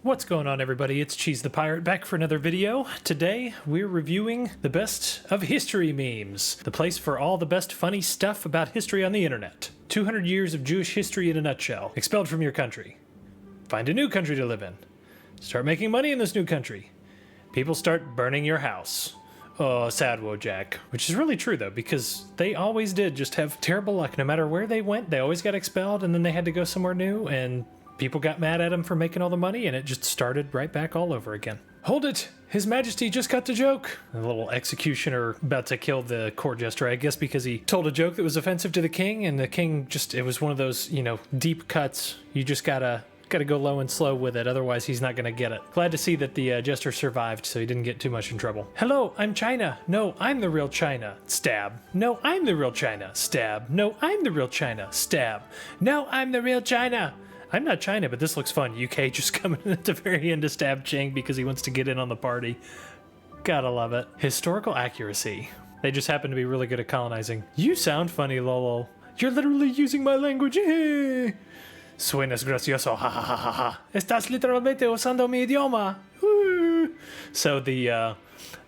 What's going on, everybody? It's Cheese the Pirate back for another video. Today we're reviewing the best of history memes, the place for all the best funny stuff about history on the internet. 200 years of Jewish history in a nutshell. Expelled from your country. Find a new country to live in. Start making money in this new country. People start burning your house. Oh, sad Wojak. Which is really true, though, because they always did just have terrible luck. No matter where they went, they always got expelled, and then they had to go somewhere new, and people got mad at him for making all the money, and it just started right back all over again. Hold it! His Majesty just got the joke! A little executioner about to kill the court jester, I guess, because he told a joke that was offensive to the king, and the king just, it was one of those, you know, deep cuts. You just gotta go low and slow with it, otherwise he's not gonna get it. Glad to see that the jester survived, so he didn't get too much in trouble. Hello, I'm China. No, I'm the real China. Stab. No, I'm the real China. Stab. No, I'm the real China. Stab. No, I'm the real China. I'm not China, but this looks fun. UK just coming in at the very end to stab Ching because he wants to get in on the party. Gotta love it. Historical accuracy. They just happen to be really good at colonizing. You sound funny, Lolo. You're literally using my language. Suenas gracioso, ha ha ha ha ha. Estás literalmente usando mi idioma. So the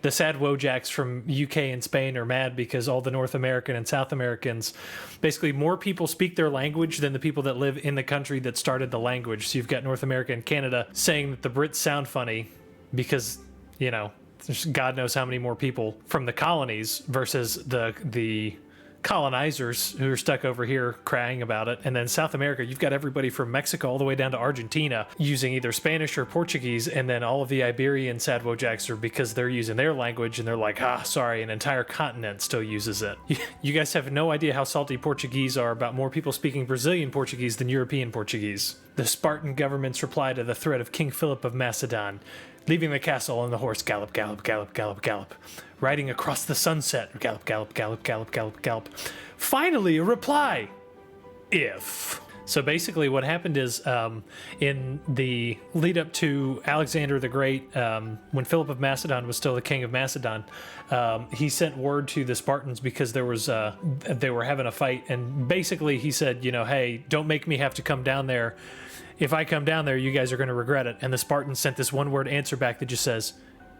sad Wojaks from UK and Spain are mad because all the North American and South Americans, basically more people speak their language than the people that live in the country that started the language. So you've got North America and Canada saying that the Brits sound funny because, you know, there's God knows how many more people from the colonies versus the colonizers who are stuck over here crying about it. And then South America, you've got everybody from Mexico all the way down to Argentina using either Spanish or Portuguese, and then all of the Iberian sad Wojaks are because they're using their language and they're like, sorry, an entire continent still uses it. You guys have no idea how salty Portuguese are about more people speaking Brazilian Portuguese than European Portuguese. The Spartan government's reply to the threat of King Philip of Macedon, leaving the castle on the horse, gallop, gallop, gallop, gallop, gallop, riding across the sunset, gallop, gallop, gallop, gallop, gallop, gallop. Finally, a reply, if. So basically what happened is in the lead up to Alexander the Great, when Philip of Macedon was still the king of Macedon, he sent word to the Spartans because there was they were having a fight, and basically he said, you know, hey, don't make me have to come down there. If I come down there, you guys are going to regret it. And the Spartans sent this one-word answer back that just says,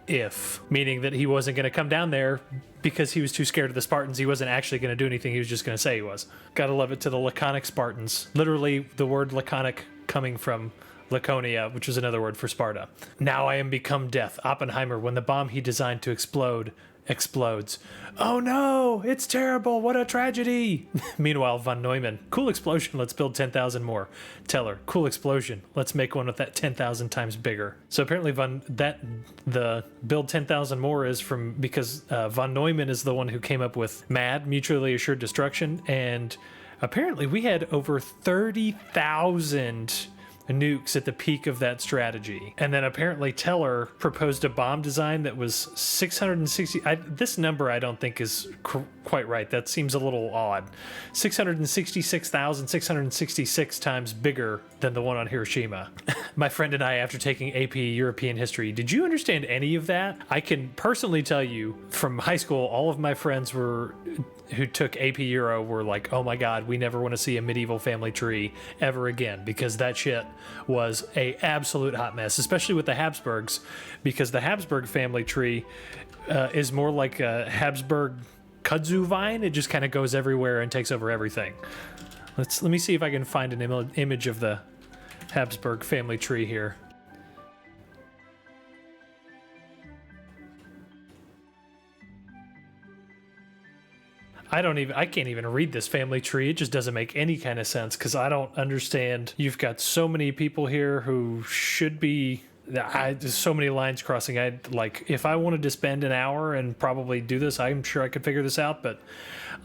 if, meaning that he wasn't going to come down there because he was too scared of the Spartans. He wasn't actually going to do anything. He was just going to say he was. Gotta love it to the laconic Spartans. Literally the word laconic coming from Laconia, which is another word for Sparta. Now I am become death. Oppenheimer, when the bomb he designed to explode explodes. Oh no, it's terrible, what a tragedy. Meanwhile, von Neumann, cool explosion, let's build 10,000 more. Teller, cool explosion, let's make one with that 10,000 times bigger. So apparently the build 10,000 more is from because von Neumann is the one who came up with MAD, mutually assured destruction, and apparently we had over 30,000 nukes at the peak of that strategy. And then apparently Teller proposed a bomb design that was 660. This number I don't think is quite right. That seems a little odd. 666,666 times bigger than the one on Hiroshima. My friend and I, after taking AP European history, did you understand any of that? I can personally tell you from high school, all of my friends who took AP Euro were like, oh my God, we never want to see a medieval family tree ever again, because that shit was a absolute hot mess, especially with the Habsburgs, because the Habsburg family tree is more like a Habsburg kudzu vine. It just kind of goes everywhere and takes over everything. Let me see if I can find an image of the Habsburg family tree here. I can't even read this family tree. It just doesn't make any kind of sense because I don't understand. You've got so many people here who should be, there's so many lines crossing. If I wanted to spend an hour and probably do this, I'm sure I could figure this out, but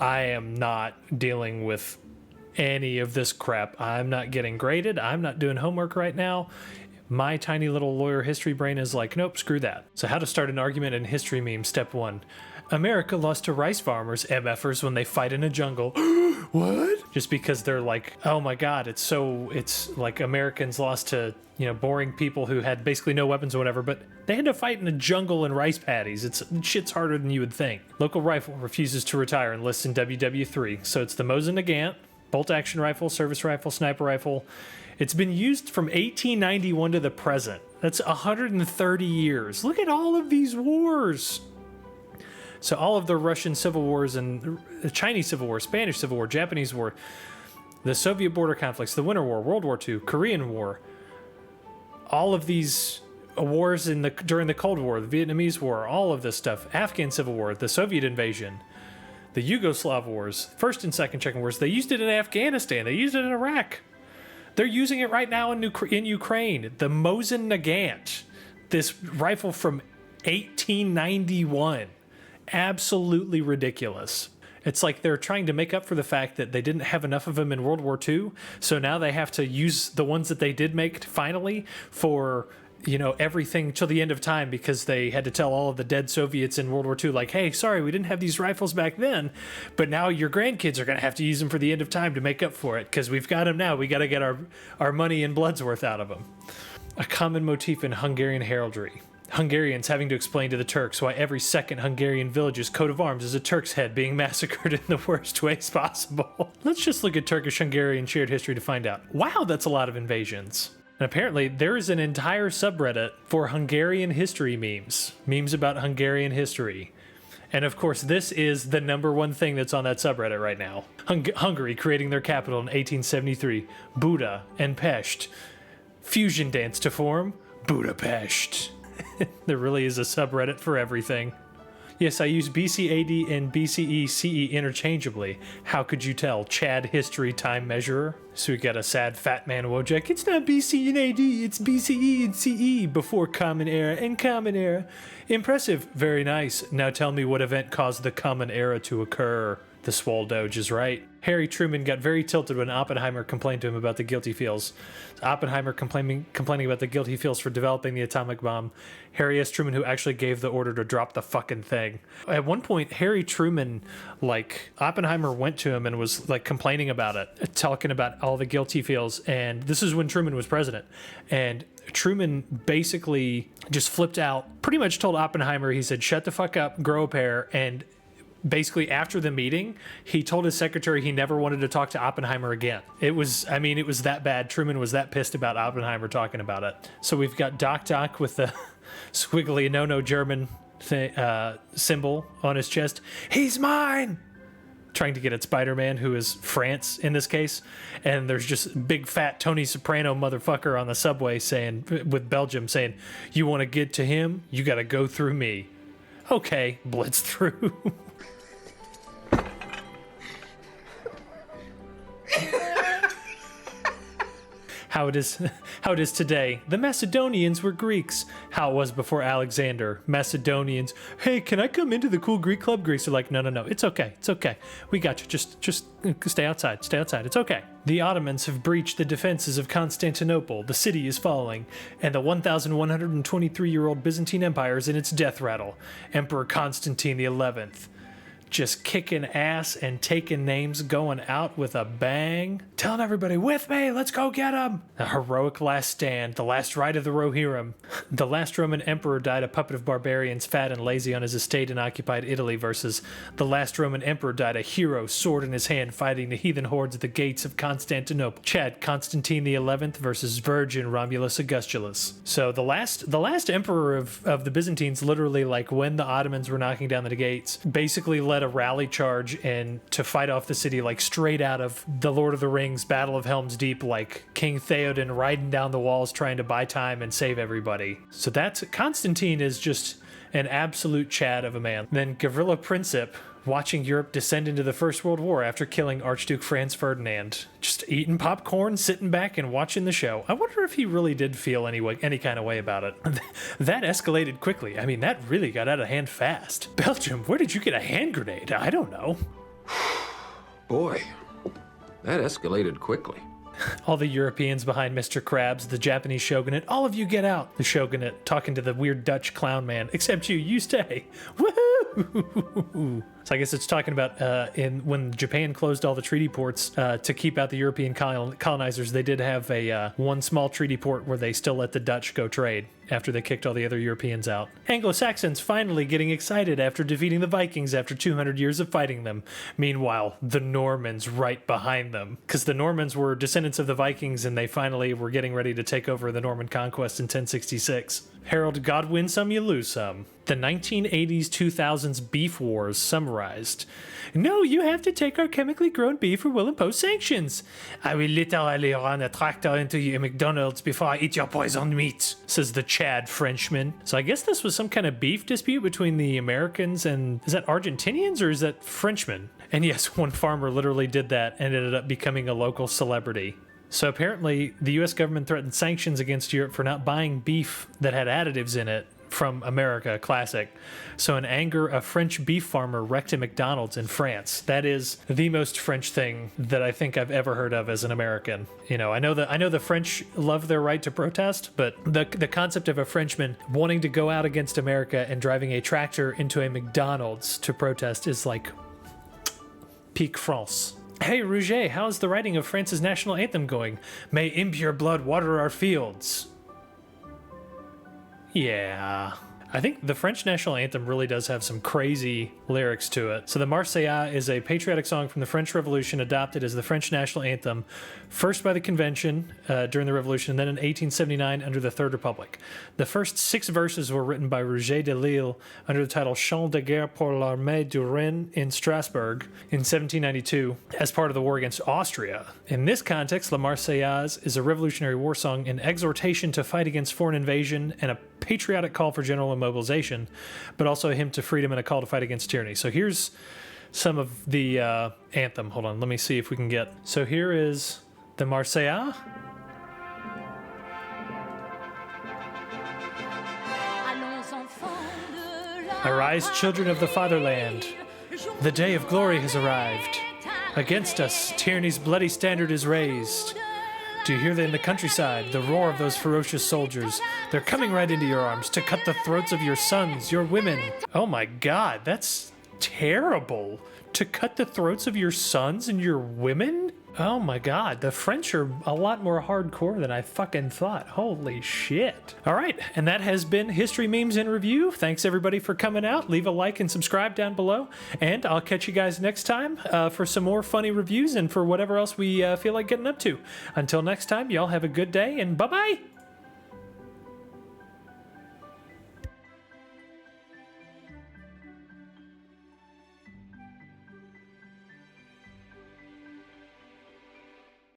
I am not dealing with any of this crap. I'm not getting graded. I'm not doing homework right now. My tiny little lawyer history brain is like, nope, screw that. So how to start an argument in history meme, step 1. America lost to rice farmers, MFers, when they fight in a jungle. What? Just because they're like, oh my God, it's like Americans lost to, you know, boring people who had basically no weapons or whatever, but they had to fight in a jungle in rice paddies. Shit's harder than you would think. Local rifle refuses to retire and lists in WW3. So it's the Mosin Nagant, bolt action rifle, service rifle, sniper rifle. It's been used from 1891 to the present. That's 130 years. Look at all of these wars. So all of the Russian civil wars and the Chinese civil war, Spanish civil war, Japanese war, the Soviet border conflicts, the Winter War, World War II, Korean War, all of these wars during the Cold War, the Vietnamese War, all of this stuff, Afghan civil war, the Soviet invasion, the Yugoslav wars, first and second Chechen wars. They used it in Afghanistan. They used it in Iraq. They're using it right now in Ukraine. The Mosin Nagant, this rifle from 1891. Absolutely ridiculous. It's like they're trying to make up for the fact that they didn't have enough of them in World War II, so now they have to use the ones that they did make finally for, everything till the end of time, because they had to tell all of the dead Soviets in World War II, like, hey, sorry, we didn't have these rifles back then, but now your grandkids are going to have to use them for the end of time to make up for it, because we've got them now. We got to get our money and blood's worth out of them. A common motif in Hungarian heraldry. Hungarians having to explain to the Turks why every second Hungarian village's coat of arms is a Turk's head being massacred in the worst ways possible. Let's just look at Turkish-Hungarian shared history to find out. Wow, that's a lot of invasions. And apparently there is an entire subreddit for Hungarian history memes. Memes about Hungarian history. And of course, this is the #1 thing that's on that subreddit right now. Hungary creating their capital in 1873. Buda and Pest. Fusion dance to form Budapest. There really is a subreddit for everything. Yes, I use BC AD and BCE CE interchangeably. How could you tell? Chad history time measurer. So we got a sad fat man Wojak. It's not BC and AD, it's BCE and CE before Common Era and Common Era. Impressive, very nice. Now tell me what event caused the Common Era to occur. The Swole Doge is right. Harry Truman got very tilted when Oppenheimer complained to him about the guilt he feels. Oppenheimer complaining about the guilt he feels for developing the atomic bomb. Harry S. Truman, who actually gave the order to drop the fucking thing. At one point, Harry Truman, Oppenheimer went to him and was, complaining about it, talking about all the guilt he feels. And this is when Truman was president. And Truman basically just flipped out, pretty much told Oppenheimer, he said, shut the fuck up, grow a pair, and basically after the meeting, he told his secretary he never wanted to talk to Oppenheimer again. It was that bad. Truman was that pissed about Oppenheimer talking about it. So we've got Doc with the squiggly no German symbol on his chest. He's mine! Trying to get at Spider-Man, who is France in this case. And there's just big fat Tony Soprano motherfucker on the subway with Belgium saying, you want to get to him? You got to go through me. Okay, blitz through. How it is today. The Macedonians were Greeks. How it was before Alexander. Macedonians. Hey, can I come into the cool Greek club? Greeks are like, no. It's okay. We got you. Just stay outside. It's okay. The Ottomans have breached the defenses of Constantinople. The city is falling, and the 1,123-year-old Byzantine Empire is in its death rattle. Emperor Constantine XI. Just kicking ass and taking names, going out with a bang. Telling everybody, with me, let's go get him. A heroic last stand, the last ride of the Rohirrim. The last Roman emperor died a puppet of barbarians, fat and lazy on his estate in occupied Italy, versus the last Roman emperor died a hero, sword in his hand, fighting the heathen hordes at the gates of Constantinople. Chad, Constantine XI versus Virgin Romulus Augustulus. So the last emperor of the Byzantines, literally when the Ottomans were knocking down the gates, basically led a rally charge and to fight off the city straight out of the Lord of the Rings Battle of Helm's Deep, King Theoden riding down the walls trying to buy time and save everybody. So Constantine is just an absolute Chad of a man. Then Gavrilo Princip watching Europe descend into the First World War after killing Archduke Franz Ferdinand. Just eating popcorn, sitting back and watching the show. I wonder if he really did feel any kind of way about it. That escalated quickly. That really got out of hand fast. Belgium, where did you get a hand grenade? I don't know. Boy, that escalated quickly. All the Europeans behind Mr. Krabs, the Japanese shogunate, all of you get out. The shogunate talking to the weird Dutch clown man, except you stay. Woohoo! So I guess it's talking about when Japan closed all the treaty ports to keep out the European colonizers, they did have a one small treaty port where they still let the Dutch go trade after they kicked all the other Europeans out. Anglo-Saxons finally getting excited after defeating the Vikings after 200 years of fighting them. Meanwhile, the Normans right behind them. Because the Normans were descendants of the Vikings and they finally were getting ready to take over the Norman conquest in 1066. Harold Godwin some, you lose some. The 1980s 2000s beef wars summarized. No, you have to take our chemically grown beef or we'll impose sanctions. I will literally run a tractor into your McDonald's before I eat your poisoned meat, says the Chad Frenchman. So I guess this was some kind of beef dispute between the Americans and, is that Argentinians or is that Frenchmen? And yes, one farmer literally did that and ended up becoming a local celebrity. So apparently the US government threatened sanctions against Europe for not buying beef that had additives in it from America, classic. So in anger, a French beef farmer wrecked a McDonald's in France. That is the most French thing that I think I've ever heard of as an American. You know, I know the French love their right to protest, but the concept of a Frenchman wanting to go out against America and driving a tractor into a McDonald's to protest is like peak France. Hey, Rouget, how's the writing of France's national anthem going? May impure blood water our fields. Yeah. I think the French national anthem really does have some crazy lyrics to it. So the Marseillaise is a patriotic song from the French Revolution adopted as the French national anthem, first by the convention during the Revolution, and then in 1879 under the Third Republic. The first 6 verses were written by Roger de Lille under the title Chant de guerre pour l'armée du Rhin in Strasbourg in 1792 as part of the war against Austria. In this context, La Marseillaise is a Revolutionary War song, an exhortation to fight against foreign invasion, and a patriotic call for general mobilization, but also a hymn to freedom and a call to fight against tyranny. So here's some of the anthem. Hold on, let me see if we can get... So here is the Marseillaise. Arise, children of the fatherland. The day of glory has arrived. Against us, tyranny's bloody standard is raised. Do you hear in the countryside the roar of those ferocious soldiers? They're coming right into your arms to cut the throats of your sons, your women. Oh my God, that's terrible. To cut the throats of your sons and your women? Oh my God, the French are a lot more hardcore than I fucking thought. Holy shit. All right, and that has been History Memes in Review. Thanks everybody for coming out. Leave a like and subscribe down below. And I'll catch you guys next time for some more funny reviews and for whatever else we feel like getting up to. Until next time, y'all have a good day and bye-bye.